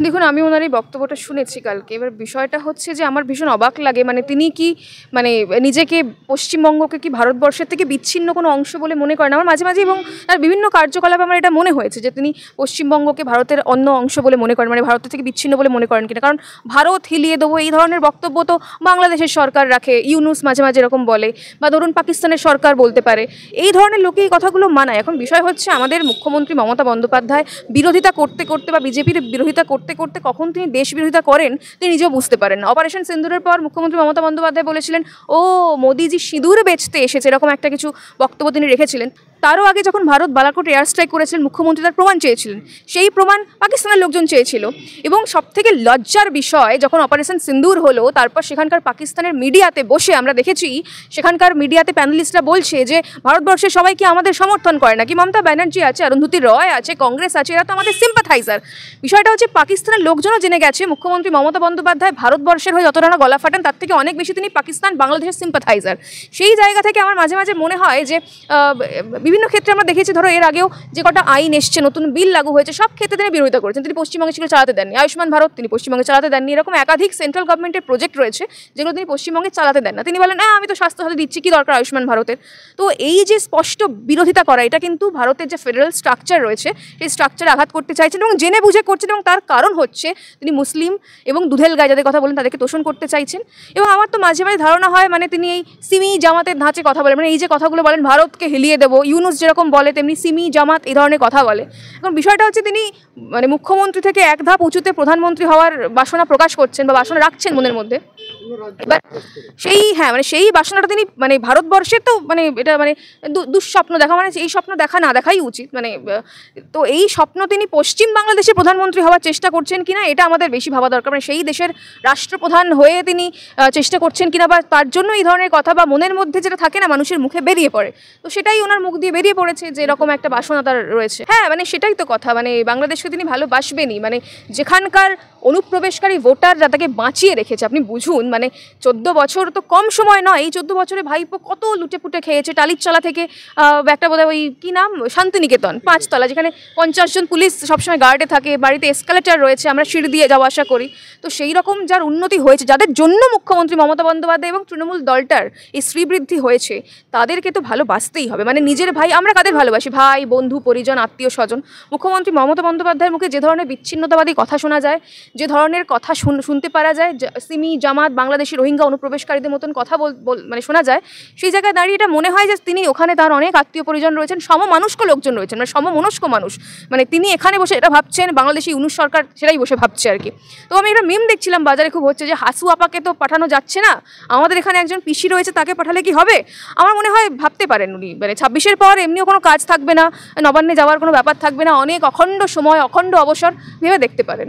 দেখুন, আমি ওনার এই বক্তব্যটা শুনেছি কালকে। এবার বিষয়টা হচ্ছে যে আমার ভীষণ অবাক লাগে, মানে তিনি কি মানে নিজেকে পশ্চিমবঙ্গকে কি ভারতবর্ষের থেকে বিচ্ছিন্ন কোনো অংশ বলে মনে করেন? আমার মাঝে মাঝে এবং তার বিভিন্ন কার্যকলাপে আমার এটা মনে হয়েছে যে তিনি পশ্চিমবঙ্গকে ভারতের অন্য অংশ বলে মনে করেন, মানে ভারতের থেকে বিচ্ছিন্ন বলে মনে করেন কিনা। কারণ ভারত হিলিয়ে দেবো এই ধরনের বক্তব্য তো বাংলাদেশের সরকার রাখে, ইউনুস মাঝে মাঝে এরকম বলে, বা ধরুন পাকিস্তানের সরকার বলতে পারে। এই ধরনের লোকে এই কথাগুলো মানায়। এখন বিষয় হচ্ছে আমাদের মুখ্যমন্ত্রী মমতা বন্দ্যোপাধ্যায় বিরোধিতা করতে করতে বা বিজেপির বিরোধিতা করতে করতে কখন তিনি দেশ বিরোধিতা করেন তিনি নিজেও বুঝতে পারেন না। অপারেশন সিন্দুরের পর মুখ্যমন্ত্রী মমতা বন্দ্যোপাধ্যায় বলেছিলেন, ও মোদিজি সিঁদুর বেচতে এসেছে, এরকম একটা কিছু বক্তব্য তিনি রেখেছিলেন। তারও আগে যখন ভারত বালাকোটে এয়ার স্ট্রাইক করেছিলেন, মুখ্যমন্ত্রী তার প্রমাণ চেয়েছিলেন, সেই প্রমাণ পাকিস্তানের লোকজন চেয়েছিল। এবং সবথেকে লজ্জার বিষয়, যখন অপারেশন সিন্দুর হলো তারপর সেখানকার পাকিস্তানের মিডিয়াতে বসে আমরা দেখেছি, সেখানকার মিডিয়াতে প্যানেলিস্টরা বলছে যে ভারতবর্ষের সবাই কি আমাদের সমর্থন করে নাকি, মমতা ব্যানার্জি আছে, অরুন্ধতী রয় আছে, কংগ্রেস আছে, এরা তো আমাদের সিম্পাথাইজার। বিষয়টা হচ্ছে পাকিস্তানের লোকজনও জেনে গেছে মুখ্যমন্ত্রী মমতা বন্দ্যোপাধ্যায় ভারতবর্ষের হয়ে যতটা না গলা ফাটান, তার থেকে অনেক বেশি তিনি পাকিস্তান বাংলাদেশের সিম্পাথাইজার। সেই জায়গা থেকে আমার মাঝে মাঝে মনে হয় যে বিভিন্ন ক্ষেত্রে আমরা দেখেছি, ধরো এর আগেও যে কটা আইন এসছে, নতুন বিল লাগু হয়েছে, সব ক্ষেত্রে তিনি বিরোধিতা করেছেন। তিনি পশ্চিমবঙ্গে সেগুলো চালাতে দেননি। আয়ুষ্মান ভারত তিনি পশ্চিমবঙ্গে চালাতে দেননি। এরকম একাধিক সেন্ট্রাল গভর্নমেন্টের প্রজেক্ট রয়েছে যেগুলো তিনি পশ্চিমবঙ্গে চালাতে দেন না। তিনি বলেন, হ্যাঁ আমি তো স্বাস্থ্যসাথী দিচ্ছি, কী দরকার আয়ুষ্মান ভারতের। তো এই যে স্পষ্ট বিরোধিতা করা, এটা কিন্তু ভারতের যে ফেডারেল স্ট্রাকচার রয়েছে সেই স্ট্রাকচারে আঘাত করতে চাইছেন এবং জেনে বুঝে করছেন। এবং তার কারণ হচ্ছে তিনি মুসলিম এবং দুধেল গায়ে যাদের কথা বলেন তাদেরকে তোষণ করতে চাইছেন। এবং আমার তো মাঝে মাঝে ধারণা হয়, মানে তিনি এই সিমি জামাতের ধাঁচে কথা বলেন, মানে এই যে কথাগুলো বলেন ভারতকে হিলিয়ে দেবো, ইউনুস যেরকম বলে তেমনি সিমি জামাত এই ধরনের কথা বলে। এখন বিষয়টা হচ্ছে তিনি মানে মুখ্যমন্ত্রী থেকে এক ধাপ উঁচুতে প্রধানমন্ত্রী হওয়ার বাসনা প্রকাশ করছেন বা বাসনা রাখছেন মনের মধ্যে। এবার সেই মানে সেই বাসনাটা তিনি মানে ভারতবর্ষের তো মানে এটা মানে দুঃস্বপ্ন দেখা, মানে এই স্বপ্ন দেখা না দেখাই উচিত। মানে তো এই স্বপ্ন তিনি পশ্চিম বাংলাদেশের প্রধানমন্ত্রী হওয়ার চেষ্টা করছেন কিনা এটা আমাদের বেশি ভাবা দরকার। মানে সেই দেশের রাষ্ট্রপ্রধান হয়ে তিনি চেষ্টা করছেন কিনা, বা তার জন্য এই ধরনের কথা বা মনের মধ্যে যেটা থাকে না মানুষের মুখে বেরিয়ে পড়ে, তো সেটাই ওনার মুখ দিয়ে বেরিয়ে পড়েছে যে এরকম একটা বাসনা তার রয়েছে। হ্যাঁ মানে সেটাই তো কথা, মানে বাংলাদেশকে তিনি ভালোবাসবেনই, মানে যেখানকার অনুপ্রবেশকারী ভোটাররা তাকে বাঁচিয়ে রেখেছে। আপনি বুঝুন, মানে 14 বছর তো কম সময় নয়। এই 14 বছরে ভাইপো কত লুটেপুটে খেয়েছে। টালিরচলা থেকে একটা বোধহয় ওই কী নাম, শান্তিনিকেতন 5 তলা, যেখানে 50 জন পুলিশ সবসময় গার্ডে থাকে, বাড়িতে এসকালেটার রয়েছে, আমরা সিঁড়ি দিয়ে যাওয়া আসা করি। তো সেই রকম যার উন্নতি হয়েছে, যাদের জন্য মুখ্যমন্ত্রী মমতা বন্দ্যোপাধ্যায় এবং তৃণমূল দলটার এই শ্রীবৃদ্ধি হয়েছে, তাদেরকে তো ভালোবাসতেই হবে। মানে নিজের ভাই, আমরা কাদের ভালোবাসি, ভাই বন্ধু পরিজন আত্মীয় স্বজন। মুখ্যমন্ত্রী মমতা বন্দ্যোপাধ্যায়ের মুখে যে ধরনের বিচ্ছিন্নতাবাদী কথা শোনা যায়, যে ধরনের কথা শুনতে পারা যায়, সিমি জামাত বাংলাদেশি রোহিঙ্গা অনুপ্রবেশকারীদের মতন কথা মানে শোনা যায়, সেই জায়গায় দাঁড়িয়ে এটা মনে হয় যে তিনি ওখানে তার অনেক আত্মীয় পরিজন রয়েছেন, সমমনস্ক লোকজন রয়েছেন, মানে সমমনস্ক মানুষ। মানে তিনি এখানে বসে এটা ভাবছেন, বাংলাদেশি ইউনুস সরকার সেটাই বসে ভাবছে আর কি। তো আমি একটা মিম দেখছিলাম বাজারে খুব হচ্ছে যে হাসু আপাকে তো পাঠানো যাচ্ছে না, আমাদের এখানে একজন পিসি রয়েছে তাকে পাঠালে কি হবে। আমার মনে হয় ভাবতে পারেন উনি, মানে 26-এর পর এমনিও কোনো কাজ থাকবে না, নবান্নে যাওয়ার কোনো ব্যাপার থাকবে না, অনেক অখণ্ড সময় অখণ্ড অবসর ভেবে দেখতে পারেন।